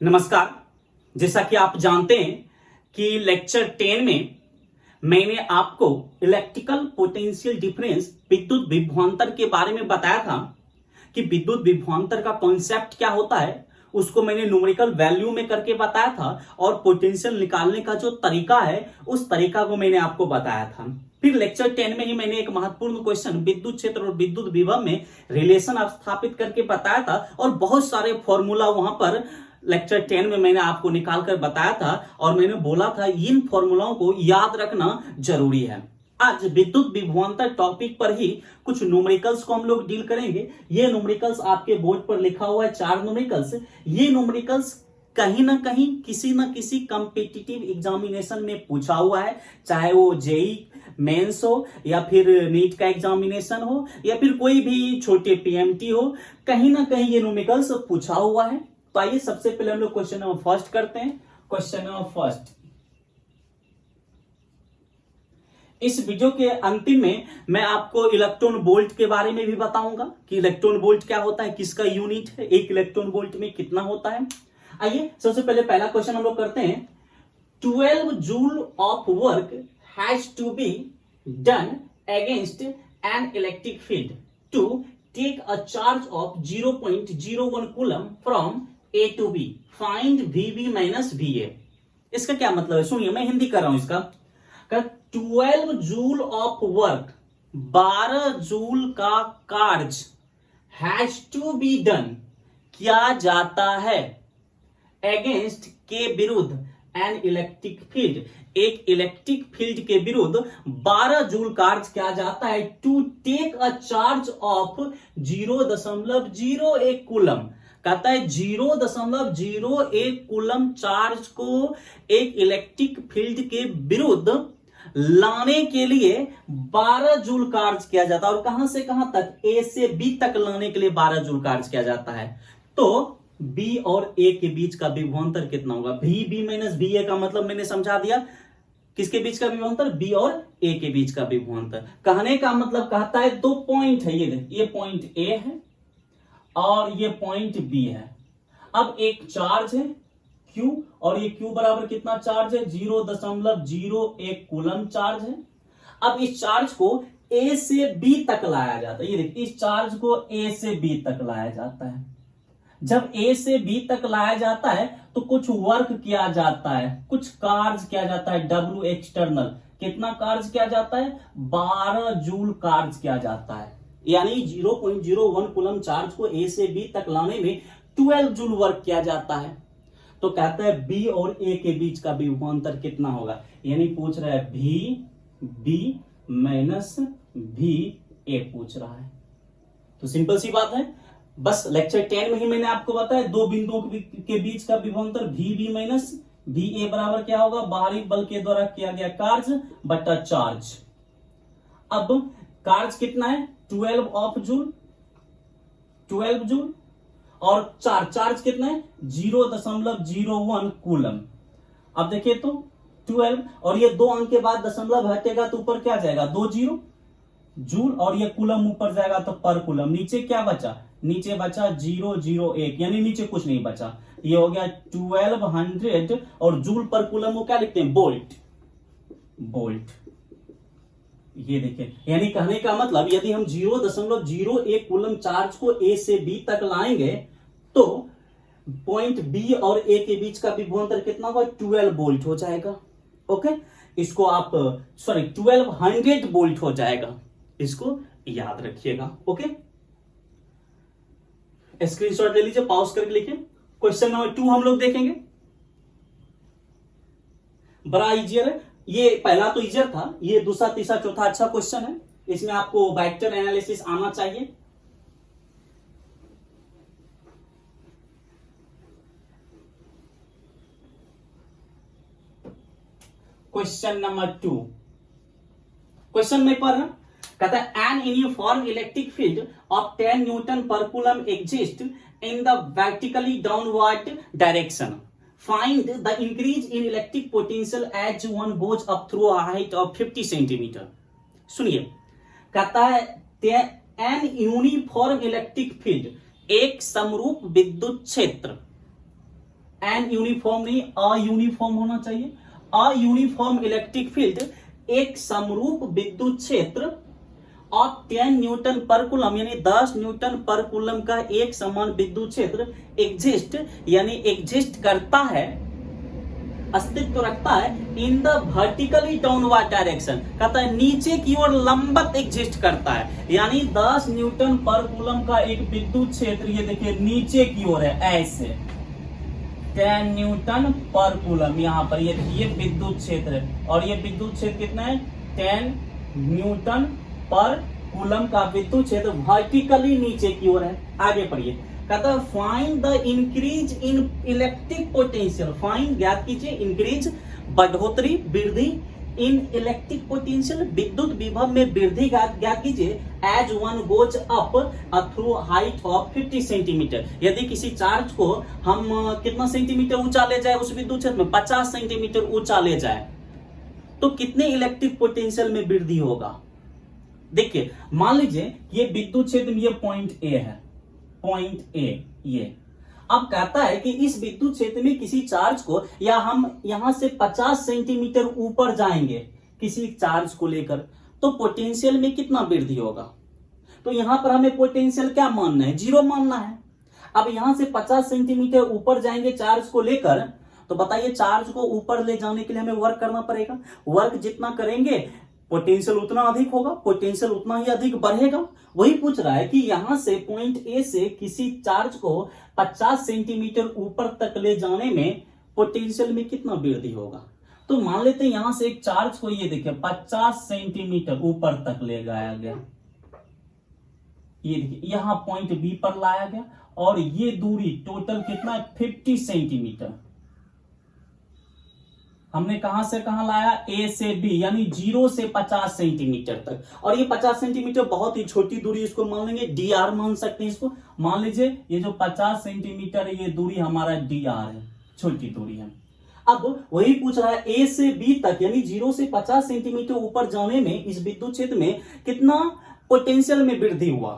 नमस्कार। जैसा कि आप जानते हैं कि लेक्चर 10 में मैंने आपको इलेक्ट्रिकल पोटेंशियल डिफरेंस विद्युत विभवांतर के बारे में बताया था कि विद्युत विभवांतर का कॉन्सेप्ट क्या होता है, उसको मैंने न्यूमेरिकल वैल्यू में करके बताया था और पोटेंशियल निकालने का जो तरीका है उस तरीका को मैंने आपको बताया था। फिर लेक्चर 10 में ही मैंने एक महत्वपूर्ण क्वेश्चन विद्युत क्षेत्र और विद्युत विभव में रिलेशन स्थापित करके बताया था और बहुत सारे फॉर्मूला वहां पर लेक्चर 10 में मैंने आपको निकाल कर बताया था और मैंने बोला था इन फॉर्मूलाओं को याद रखना जरूरी है। आज विद्युत विभवांतर टॉपिक पर ही कुछ न्यूमेरिकल्स को हम लोग डील करेंगे। ये न्यूमेरिकल्स आपके बोर्ड पर लिखा हुआ है 4 न्यूमेरिकल्स। ये न्यूमेरिकल्स कहीं ना कहीं किसी ना किसी कॉम्पिटिटिव एग्जामिनेशन में पूछा हुआ है, चाहे वो जेई मेंस हो या फिर नीट का एग्जामिनेशन हो या फिर कोई भी छोटे पीएमटी हो, कहीं ना कहीं ये न्यूमेरिकल्स पूछा हुआ है। तो आइए सबसे पहले हम लोग क्वेश्चन नंबर फर्स्ट करते हैं। क्वेश्चन नंबर फर्स्ट, इस वीडियो के अंतिम में मैं आपको इलेक्ट्रॉन वोल्ट के बारे में भी बताऊंगा कि इलेक्ट्रॉन वोल्ट क्या होता है, किसका यूनिट है, एक इलेक्ट्रॉन वोल्ट में कितना होता है। आइए सबसे पहले पहला क्वेश्चन हम लोग करते हैं। 12 joule of work has to be done against an electric field to take a charge of 0.01 coulomb from A to B, find VB minus V A. इसका क्या मतलब है, सुनिए मैं हिंदी कर रहा हूं इसका। 12 जूल ऑफ वर्क, 12 जूल का कार्य, हैज टू बी डन, किया जाता है, अगेंस्ट के विरुद्ध, एन इलेक्ट्रिक फील्ड, एक इलेक्ट्रिक फील्ड के विरुद्ध 12 जूल कार्य किया जाता है, to take a charge of 0.01 coulomb. कहता है 0.01 कूलम चार्ज को एक इलेक्ट्रिक फील्ड के विरुद्ध लाने के लिए 12 जूल कार्य किया जाता है। और कहां से कहां तक, ए से बी तक लाने के लिए 12 जूल कार्य किया जाता है। तो बी और ए के बीच का विभवांतर कितना होगा, V B minus V A का मतलब मैंने समझा दिया। किसके बीच का विभवांतर, बी और ए के बीच का विभवांतर। कहने का मतलब कहता है दो पॉइंट है, ये पॉइंट ए है और ये पॉइंट बी है। अब एक चार्ज है Q और ये Q बराबर कितना चार्ज है, 0.01 कूलम चार्ज है। अब इस चार्ज को A से B तक लाया जाता है। ये देखिए इस चार्ज को A से B तक लाया जाता है। जब A से B तक लाया जाता है तो कुछ वर्क किया जाता है, कुछ कार्य किया जाता है, W एक्सटर्नल। कितना कार्य किया जाता है, 12 जूल कार्य किया जाता है। यानी 0.01 कूलम चार्ज को A से B तक लाने में 12 जूल वर्क किया जाता है। तो कहता है B और A के बीच का विभवांतर कितना होगा, यानी पूछ रहा है VB माइनस VA पूछ रहा है। तो सिंपल सी बात है, बस लेक्चर 10 में ही मैंने आपको बताया दो बिंदुओं के बीच का विभवांतर VB माइनस VA बराबर क्या होगा, बाहरी बल के द्वारा किया गया कार्य बटा चार्ज। अब कार्य कितना है, 12 ऑफ जूल, 12 जूल और चार्ज कितना है, 0.01 कूलम। अब देखिए तो 12 और ये दो अंक के बाद दशमलव हटेगा तो ऊपर क्या जाएगा, 2 जीरो, जूल और ये कूलम ऊपर जाएगा तो पर कूलम। नीचे क्या बचा, नीचे बचा 0.01, यानी नीचे कुछ नहीं बचा। ये हो गया 1200 और जूल पर कूलम को क्या लिखते हैं, बोल्ट, बोल्ट। ये देखिए, यानी कहने का मतलब यदि हम 0.01 कूलम चार्ज को A से B तक लाएंगे तो पॉइंट B और A के बीच का विभवांतर कितना होगा, 12 वोल्ट हो जाएगा। ओके, इसको आप 1200 वोल्ट हो जाएगा, इसको याद रखिएगा। ओके, स्क्रीनशॉट ले लीजिए, पॉज करके लिखिए। क्वेश्चन नंबर 2 हम लोग देखेंगे, बड़ा इजियर है। ये पहला तो इजियर था, ये दूसरा तीसरा चौथा अच्छा क्वेश्चन है। इसमें आपको वेक्टर एनालिसिस आना चाहिए। क्वेश्चन नंबर 2, क्वेश्चन में पढ़ रहा, कहता है an uniform electric field of 10 newton per coulomb exist in the vertically downward direction, find the increase in electric potential as one goes up through a height of 50 centimetre. सुनिए, कहता है an uniform electric field, एक समरूप विद्युत क्षेत्र N uniform नहीं, अयूनिफॉर्म होना चाहिए। अयूनिफॉर्म इलेक्ट्रिक फील्ड एक समरूप विद्युत क्षेत्र और 10 न्यूटन पर कूलम यानी 10 न्यूटन पर कूलम का एक समान विद्युत क्षेत्र एग्जिस्ट यानी एग्जिस्ट करता है, अस्तित्व रखता है इन द वर्टिकली डाउनवर्ड डायरेक्शन, कहता है नीचे की ओर लंबवत एग्जिस्ट करता है। यानी 10 न्यूटन पर कूलम का एक विद्युत क्षेत्र, ये देखिए नीचे की ओर है ऐसे 10 न्यूटन पर कूलम, यहां पर ये विद्युत क्षेत्र है और ये विद्युत क्षेत्र कितना है 10 न्यूटन पर कूलम का विद्युत क्षेत्र वर्टिकली नीचे की ओर है। आगे पढ़िए, कहता है find the increase in electric potential, find ज्ञात कीजिए इंक्रीज बढ़ोतरी वृद्धि इन इलेक्ट्रिक पोटेंशियल विद्युत विभव में वृद्धि ज्ञात कीजिए as one goes up through height of 50 centimetre. यदि किसी चार्ज को हम कितना सेंटीमीटर ऊंचा ले जाए उस विद्युत क्षेत्र में 50 सेंटीमीटर ऊंचा ले जाए तो कितने इलेक्ट्रिक पोटेंशियल में वृद्धि होगा। देखिए मान लीजिए ये विद्युत क्षेत्र में ये पॉइंट ए है, पॉइंट ए ये। अब कहता है कि इस विद्युत क्षेत्र में किसी चार्ज को या हम यहां से 50 सेंटीमीटर ऊपर जाएंगे किसी चार्ज को लेकर तो पोटेंशियल में कितना वृद्धि होगा। तो यहां पर हमें पोटेंशियल क्या मानना है, 0 मानना है। अब यहां से 50 सेंटीमीटर ऊपर जाएंगे चार्ज को लेकर तो बताइए चार्ज को ऊपर ले जाने के लिए हमें वर्क करना पड़ेगा। वर्क जितना करेंगे पोटेंशियल उतना अधिक होगा, पोटेंशियल उतना ही अधिक बढ़ेगा। वही पूछ रहा है कि यहां से पॉइंट ए से किसी चार्ज को 50 सेंटीमीटर ऊपर तक ले जाने में पोटेंशियल में कितना वृद्धि होगा। तो मान लेते हैं यहां से एक चार्ज को ये देखिए 50 सेंटीमीटर ऊपर तक ले जाया गया, ये देखिए यहां पॉइंट बी पर लाया गया और ये दूरी टोटल कितना है 50 सेंटीमीटर। हमने कहां से कहां लाया, ए से बी, यानी 0 से 50 सेंटीमीटर तक। और ये 50 सेंटीमीटर बहुत ही छोटी दूरी, इसको मान लेंगे डी आर मान सकते हैं। इसको मान लीजिए ये जो 50 सेंटीमीटर है ये दूरी हमारा डी आर है, छोटी दूरी है। अब वही पूछ रहा है ए से बी तक यानी 0 से 50 सेंटीमीटर ऊपर जाने में इस विद्युत क्षेत्र में कितना पोटेंशियल में वृद्धि हुआ,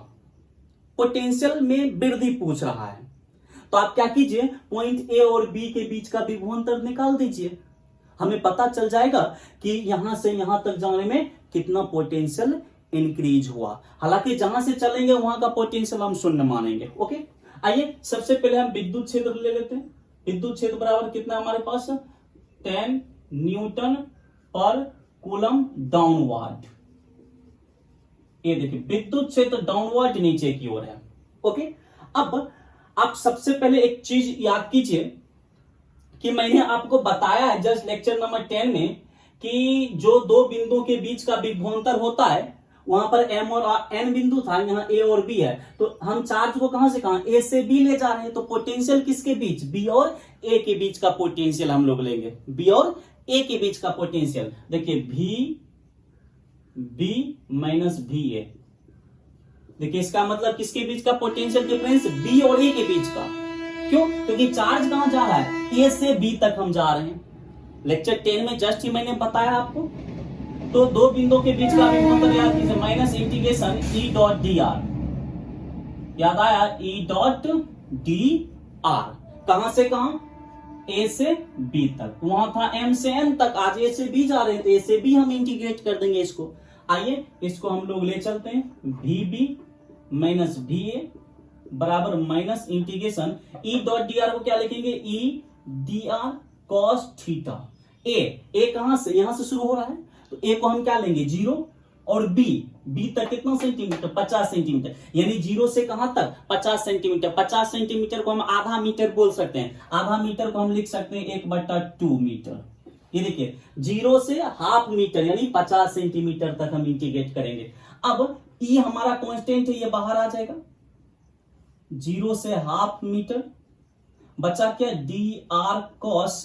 पोटेंशियल में वृद्धि पूछ रहा है। तो आप क्या कीजिए पॉइंट ए और बी के बीच का विभवांतर निकाल दीजिए, हमें पता चल जाएगा कि यहां से यहां तक जाने में कितना पोटेंशियल इंक्रीज हुआ। हालांकि जहां से चलेंगे वहां का पोटेंशियल हम शून्य मानेंगे। ओके, आइए सबसे पहले हम विद्युत क्षेत्र ले लेते हैं। विद्युत क्षेत्र बराबर कितना हमारे पास 10 न्यूटन पर कूलम डाउनवर्ड। ये देखिए विद्युत क्षेत्र डाउनवर्ड नीचे की ओर है। ओके, अब आप सबसे पहले एक चीज याद कीजिए कि मैंने आपको बताया है जस्ट लेक्चर नंबर 10 में कि जो दो बिंदुओं के बीच का विभवांतर होता है वहां पर एम और एन बिंदु था, यहाँ ए और बी है। तो हम चार्ज को कहां से कहां, ए से बी ले जा रहे हैं। तो पोटेंशियल किसके बीच, बी और ए के बीच का पोटेंशियल हम लोग लेंगे, बी और ए के बीच का पोटेंशियल। देखिए भी बी माइनस भी ए, देखिए इसका मतलब किसके बीच का पोटेंशियल डिफरेंस, बी और ए के बीच का। क्यों, क्योंकि चार्ज कहां जा रहा है, ए से बी तक हम जा रहे हैं। लेक्चर 10 में जस्ट ही मैंने बताया आपको। तो दो बिंदुओं के बीच का विभवांतर याद कीजिए minus integration E dot d are, याद आया ई डॉट डी आर। कहां से कहां, ए से बी तक, वहां था एम से एन तक, आज ए से बी जा रहे हैं तो ए से बी हम इंटीग्रेट कर देंगे इसको। आइए इसको हम लोग ले चलते हैं, भी बी माइनस भी ए बराबर minus integration E dot d r को क्या लिखेंगे, E d r cos theta. A कहां से, यहां से शुरू हो रहा है तो ए को हम क्या लेंगे 0 और बी तक कितना सेंटीमीटर 50 सेंटीमीटर, यानी 0 से कहां तक 50 सेंटीमीटर। 50 सेंटीमीटर को हम आधा मीटर बोल सकते हैं, आधा मीटर को हम लिख सकते हैं 1/2 मीटर। ये देखिए 0 से हाफ मीटर यानी 50 सेंटीमीटर तक हम इंटीग्रेट करेंगे। अब ई हमारा कांस्टेंट है, ये बाहर आ जाएगा, 0 से हाफ मीटर बचा क्या, डी आर कॉस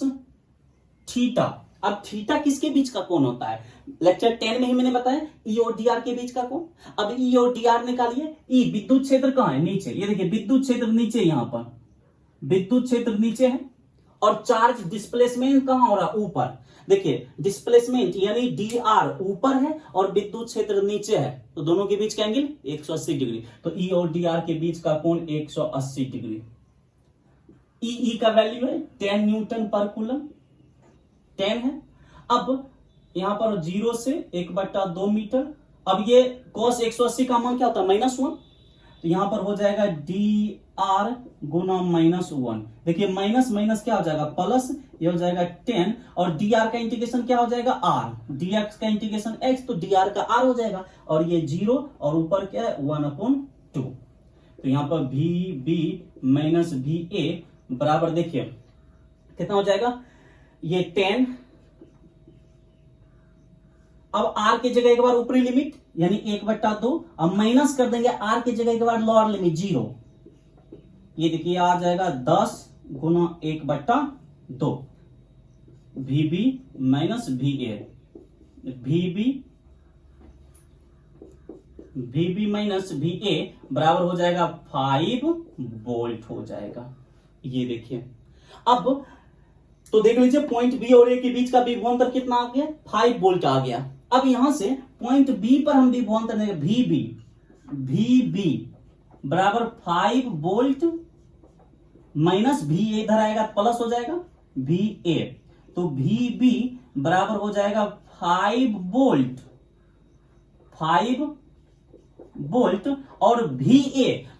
थीटा। अब थीटा किसके बीच का कोण होता है, लेक्चर 10 में ही मैंने बताया ई और डी आर के बीच का कोण। अब ई और डी आर निकालिए। ई विद्युत क्षेत्र कहां है, नीचे, ये देखिए विद्युत क्षेत्र नीचे, यहां पर विद्युत क्षेत्र नीचे है और चार्ज डिस्प्लेसमेंट कहां हो रहा, ऊपर। देखिए डिस्प्लेसमेंट यानी डी आर ऊपर है और विद्युत क्षेत्र नीचे है, तो दोनों के बीच का एंगल 180 डिग्री। तो ई और डी आर के बीच का कोण 180 डिग्री। ई का वैल्यू है 10 न्यूटन पर कूलम, 10 है। अब यहां पर 0 से 1/2 मीटर। अब ये cos 180 का मान क्या होता है -1, तो यहां पर हो जाएगा dr गुना -1। देखिए माइनस माइनस क्या हो जाएगा प्लस, ये हो जाएगा 10 और dr का इंटीग्रेशन क्या हो जाएगा r, dx का इंटीग्रेशन x, तो dr का r हो जाएगा और ये 0 और ऊपर क्या है 1/2। तो यहां पर vb माइनस va बराबर देखिए कितना हो जाएगा, ये 10। अब r की जगह एक बार ऊपरी लिमिट यानी 1/2, अब माइनस कर देंगे r की जगह एक बार लोअर लिमिट 0। ये देखिए आ जाएगा 10 गुना 1/2 vb minus va, vb minus va बराबर हो जाएगा 5 वोल्ट हो जाएगा। ये देखिए अब तो देख लीजिए पॉइंट बी और ए के बीच का विभवांतर कितना आ गया, 5 वोल्ट आ गया। अब यहां से पॉइंट बी पर हम विभवांतर देंगे वीबी बराबर 5 वोल्ट माइनस वी इधर आएगा प्लस हो जाएगा वी, तो वीबी बराबर हो जाएगा 5 वोल्ट और वी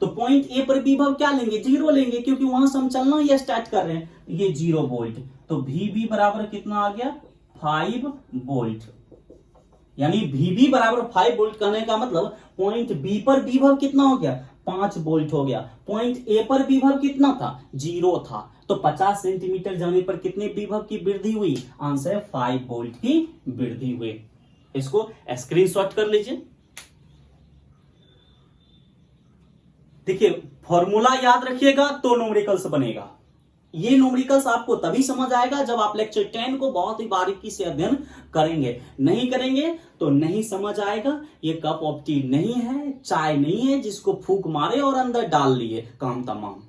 तो पॉइंट ए पर विभव क्या लेंगे, 0 लेंगे क्योंकि वहां से हम चलना ही स्टार्ट कर रहे हैं, ये 0 वोल्ट। तो वीबी बराबर कितना आ गया 5 वोल्ट, यानी वीबी बराबर 5 वोल्ट कहने का मतलब पॉइंट बी पर विभव कितना हो गया 5 वोल्ट हो गया। पॉइंट ए पर विभव कितना था 0 था, तो 50 सेंटीमीटर जाने पर कितने विभव की वृद्धि हुई, आंसर 5 वोल्ट की वृद्धि हुई। इसको स्क्रीनशॉट कर लीजिए। देखिए फॉर्मूला याद रखिएगा तो न्यूमेरिकल्स बनेगा। ये न्यूमेरिकल्स आपको तभी समझ आएगा जब आप लेक्चर 10 को बहुत ही बारीकी से अध्ययन करेंगे, नहीं करेंगे तो नहीं समझ आएगा। ये कप ऑफ टी नहीं है, चाय नहीं है जिसको फूंक मारे और अंदर डाल लिए काम तमाम।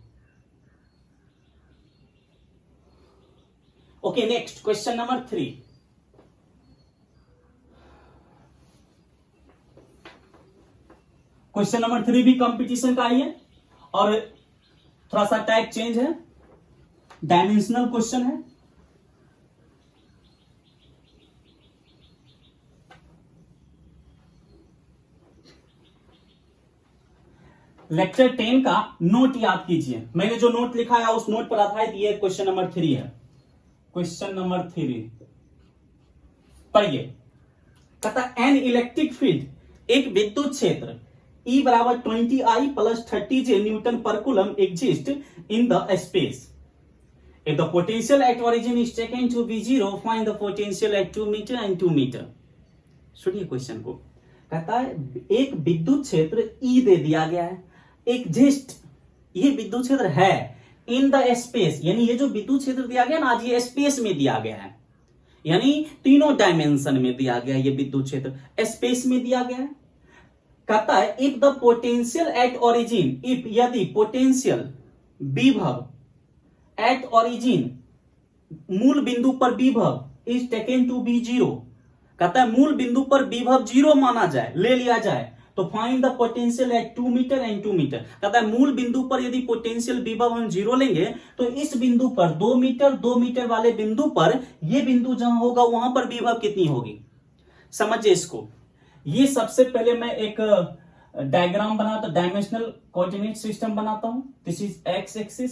Okay next question number 3। Question number 3 भी कंपटीशन का ही है और थोड़ा सा टाइप चेंज है, डायमेंशनल क्वेश्चन है। लेक्चर 10 का नोट याद कीजिए, मैंने जो नोट लिखा है उस नोट पर आधारित ये क्वेश्चन नंबर 3 है। क्वेश्चन नंबर 3 पढ़िए, कहता एन इलेक्ट्रिक फील्ड, एक विद्युत क्षेत्र E बराबर 20I plus 30J Newton per coulomb exist in the space. If the potential at origin is taken to be 0, find the potential at 2 metre and 2 metre. सुनिए question को, कहता है एक विद्युत क्षेत्र E दे दिया गया है, एग्जिस्ट ये विद्युत क्षेत्र है इन द स्पेस, यानी ये जो विद्युत क्षेत्र दिया गया ना आज ये स्पेस में दिया गया है, यानी तीनों डायमेंशन में दिया गया है। ये विद्युत क्षेत्र स्पेस में दिया गया है। कहता है if the potential at origin, if यदि पोटेंशियल विभव एट ओरिजिन मूल बिंदु पर विभव इज टेकन टू बी 0, कहता है मूल बिंदु पर विभव 0 माना जाए, ले लिया जाए, तो find the potential at 2 metre and 2 metre. कहता है मूल बिंदु पर यदि पोटेंशियल विभव हम 0 लेंगे तो इस बिंदु पर 2 मीटर वाले बिंदु पर यह बिंदु जहां होगा वहां पर विभव कितनी होगी, समझिए इसको। ये सबसे पहले मैं एक डायग्राम बनाता, डायमेंशनल कोऑर्डिनेट सिस्टम बनाता हूं। This is x axis,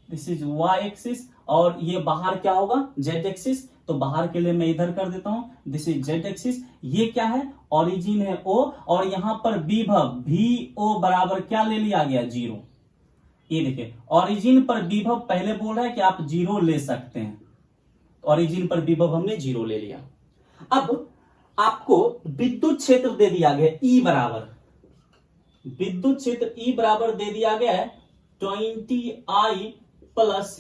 this is y axis और ये बाहर क्या होगा जेड एक्सिस, तो बाहर के लिए मैं इधर कर देता हूं, दिस इज जेड एक्सिस। ये क्या है ओरिजिन है O और यहां पर विभव VO बराबर क्या ले लिया गया 0। ये देखिए ओरिजिन पर विभव पहले बोल रहा है कि आप 0 ले सकते हैं, ओरिजिन पर विभव हमने 0 ले लिया। अब आपको विद्युत क्षेत्र दे दिया गया E बराबर, विद्युत क्षेत्र E बराबर दे दिया गया है 20I प्लस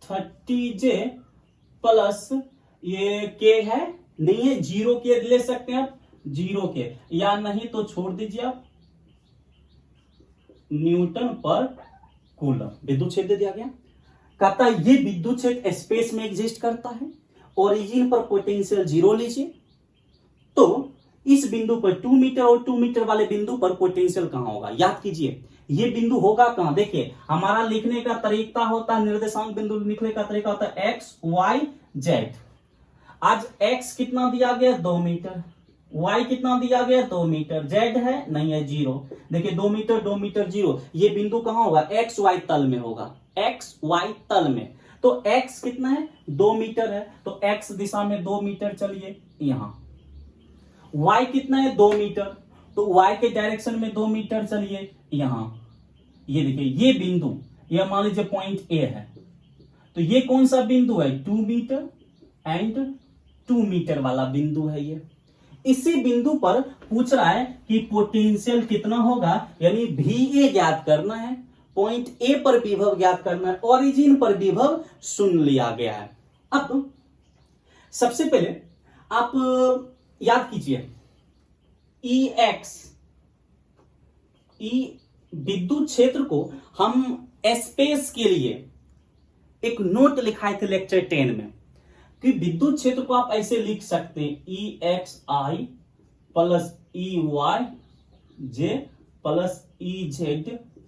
30J प्लस ये K है नहीं है 0 के ले सकते हैं आप 0 के, या नहीं तो छोड़ दीजिए आप न्यूटन पर कूलम। विद्युत क्षेत्र दिया गया, कहता है ये विद्युत क्षेत्र स्पेस में एग्जिस्ट करता है, ओरिजिन पर पोटेंशियल 0 लीजिए, तो इस बिंदु पर 2 मीटर और 2 मीटर वाले बिंदु पर पोटेंशियल कहां होगा, याद कीजिए ये बिंदु होगा कहां? देखिए हमारा लिखने का तरीका होता है, निर्देशांक बिंदु लिखने का तरीका होता है एक्स वाई जेड। आज एक्स कितना दिया गया? 2 मीटर। वाई कितना दिया गया? 2 मीटर। जेड है? नहीं है, 0। देखिए 2 मीटर 2 मीटर 0, ये बिंदु कहां होगा? एक्स वाई तल में होगा, एक्स वाई तल में। तो एक्स कितना है? 2 मीटर है, तो एक्स दिशा में 2 मीटर चलिए यहां। वाई कितना है? 2 मीटर, तो वाई के डायरेक्शन में 2 मीटर चलिए यहां। ये देखिए ये बिंदु, ये मान लीजिए पॉइंट ए है, तो ये कौन सा बिंदु है? 2 मीटर एंड 2 मीटर वाला बिंदु है ये। इसी बिंदु पर पूछ रहा है कि पोटेंशियल कितना होगा, यानी VA ज्ञात करना है, पॉइंट ए पर विभव ज्ञात करना है, ओरिजिन पर विभव सुन लिया गया है। अब सबसे पहले आप याद कीजिए विद्युत क्षेत्र को हम स्पेस के लिए एक नोट लिखाए थे लेक्चर 10 में कि विद्युत क्षेत्र को आप ऐसे लिख सकते हैं EXI प्लस EY जे प्लस EZ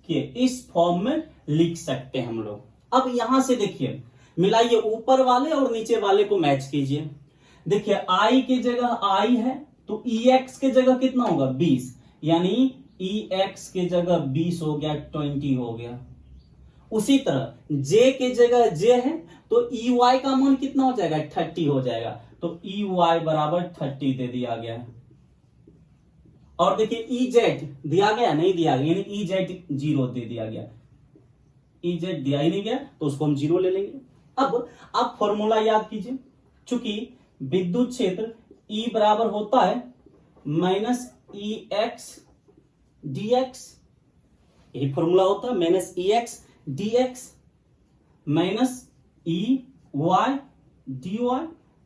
के, इस फॉर्म में लिख सकते हैं हम लोग। अब यहां से देखिए मिलाइए ऊपर वाले और नीचे वाले को मैच कीजिए। देखिए I की जगह I है, तो EX के जगह कितना होगा? 20, यानी EX के जगह 20 हो गया, 20 हो गया। उसी तरह J के जगह J है, तो EY का मान कितना हो जाएगा? 30 हो जाएगा, तो EY बराबर 30 दे दिया गया है। और देखिए EZ दिया गया? नहीं दिया गया, यानी EZ 0 दे दिया गया। EZ दिया ही नहीं गया तो उसको हम 0 ले लेंगे। अब आप फॉर्मूला याद कीजिए, चूंकि विद्युत क्षेत्र E बराबर होता है माइनस EX dx, यही फॉर्मूला होता है, minus EX dx minus EY dy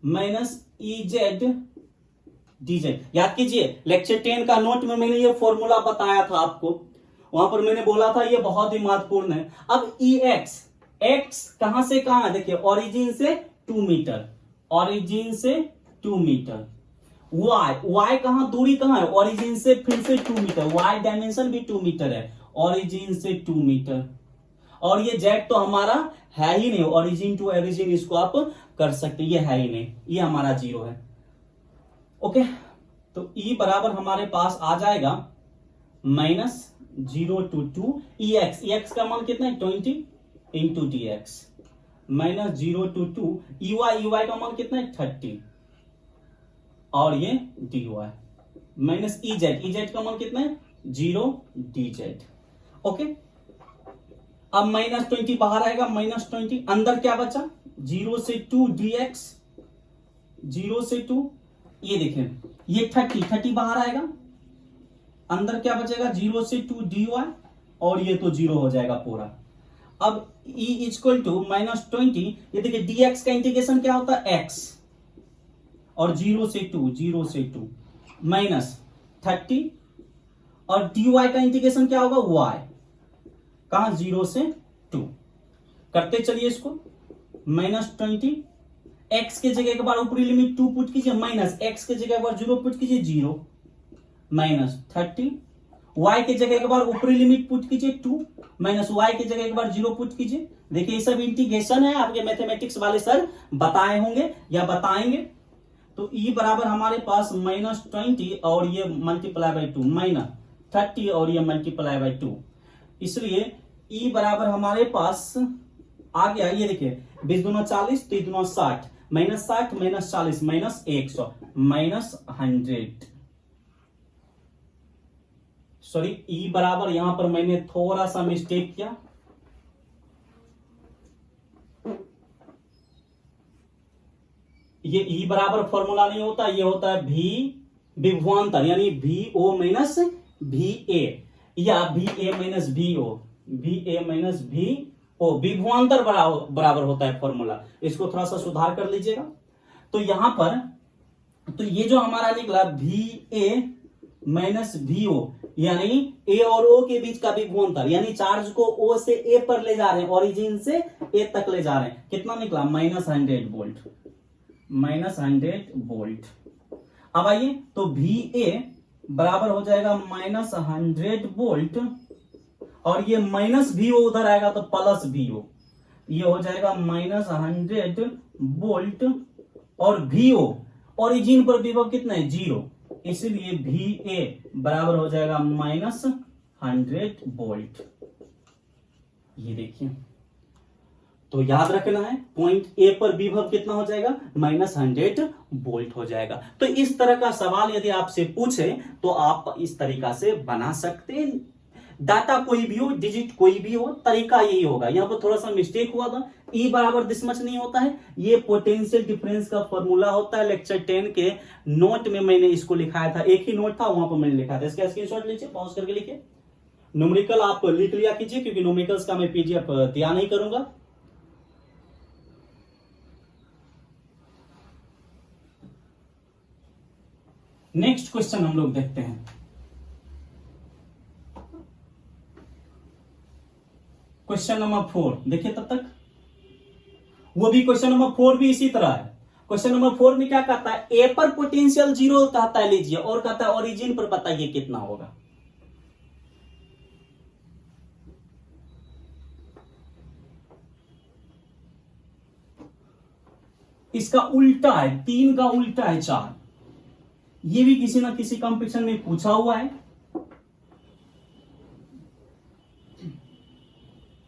minus EZ dz। याद कीजिए लेक्चर 10 का नोट में मैंने ये फॉर्मूला बताया था आपको, वहां पर मैंने बोला था ये बहुत ही महत्वपूर्ण है। अब EX, x कहां से कहां है? देखिए ओरिजिन से 2 मीटर, ओरिजिन से 2 मीटर। y कहां, दूरी कहां है? ओरिजिन से फिर से 2 मीटर, y डायमेंशन भी 2 मीटर है, ओरिजिन से 2 मीटर। और ये z तो हमारा है ही नहीं, ओरिजिन टू ओरिजिन इसको आप कर सकते, ये है ही नहीं, ये हमारा 0 है। ओके, तो E बराबर हमारे पास आ जाएगा माइनस 0 to 2 EX का मान कितना है? 20 into dx minus 0 to 2 EY का मान कितना है? 30, और ये dy माइनस EZ का मान कितना है? 0 dz। ओके, अब माइनस 20 बाहर आएगा, माइनस 20, अंदर क्या बचा? 0 से 2 dx, 0 से 2, ये देखें ये 30 बाहर आएगा, अंदर क्या बचेगा? 0 से 2 dy, और ये तो 0 हो जाएगा पूरा। अब E इक्वल टू माइनस 20, ये देखिए dx का इंटीग्रेशन क्या होता है? x, और 0 से 2 माइनस 30, और dy का इंटीग्रेशन क्या होगा? y, कहां? 0 से 2। करते चलिए इसको, माइनस 20, x के जगह एक बार ऊपरी लिमिट 2 पुट कीजिए, माइनस x के जगह एक बार 0 पुट कीजिए, 0 माइनस 30, y के जगह एक बार ऊपरी लिमिट पुट कीजिए 2, माइनस y के जगह एक बार 0 पुट कीजिए। देखिए ये सब इंटीग्रेशन है, आपके मैथमेटिक्स वाले सर बताए होंगे या बताएंगे। तो E बराबर हमारे पास माइनस 20 और ये मल्टीप्लाई बाई 2, माइनस 30 और ये मल्टीप्लाई बाई 2, इसलिए E बराबर हमारे पास आ गया। ये देखिए 20 दूना 40, 3 दूना 60, minus 60 minus 40 minus 100 minus 100। Sorry, E बराबर यहां पर मैंने थोड़ा सा मिस्टेक किया, ये E बराबर फॉर्मूला नहीं होता, ये होता है V विभवांतर, यानी VO माइनस VA या VA minus VO, VA minus VO विभवांतर बराबर होता है फॉर्मूला। इसको थोड़ा सा सुधार कर लीजिएगा। तो यहां पर तो ये जो हमारा निकला VA माइनस VO, यानी A और O के बीच का विभवांतर, यानी चार्ज को O से A पर ले जा रहे हैं, ओरिजिन से A तक ले जा रहे हैं, कितना निकला? Minus 100 volt, minus 100 volt. अब आइए, तो VA बराबर हो जाएगा माइनस 100 वोल्ट, और ये माइनस वी ओ उधर आएगा तो प्लस वी ओ, ये हो जाएगा माइनस 100 वोल्ट। और वी ओ ओरिजिन पर विभव कितना है 0, इसलिए वी ए बराबर हो जाएगा माइनस 100 वोल्ट। ये देखिए, तो याद रखना है पॉइंट ए पर विभव कितना हो जाएगा माइनस 100 वोल्ट हो जाएगा। तो इस तरह का सवाल यदि आपसे पूछे तो आप इस तरीका से बना सकते हैं। डाटा कोई भी हो, डिजिट कोई भी हो, तरीका यही होगा। यहां पर थोड़ा सा मिस्टेक हुआ था, ई बराबर दिस मच नहीं होता है, ये पोटेंशियल डिफरेंस का फॉर्मूला होता है। लेक्चर 10 के नोट में मैंने इसको लिखाया था, एक ही नोट था वहां पर मैंने लिखा था। इसका स्क्रीनशॉट लीजिए, पॉज करके लिखिए। न्यूमेरिकल आप लिख लिया कीजिए, क्योंकि न्यूमेरिकल्स का मैं पीडीएफ तैयार नहीं करूंगा। नेक्स्ट क्वेश्चन हम लोग देखते हैं। क्वेश्चन नंबर 4 देखिए तब तक, वो भी क्वेश्चन नंबर 4 भी इसी तरह है। क्वेश्चन नंबर 4 में क्या कहता है, ए पर पोटेंशियल 0 कहता है लीजिए, और कहता है ओरिजिन पर बताइए कितना होगा। इसका उल्टा है, 3 का उल्टा है 4। ये भी किसी ना किसी कंपटीशन में पूछा हुआ है।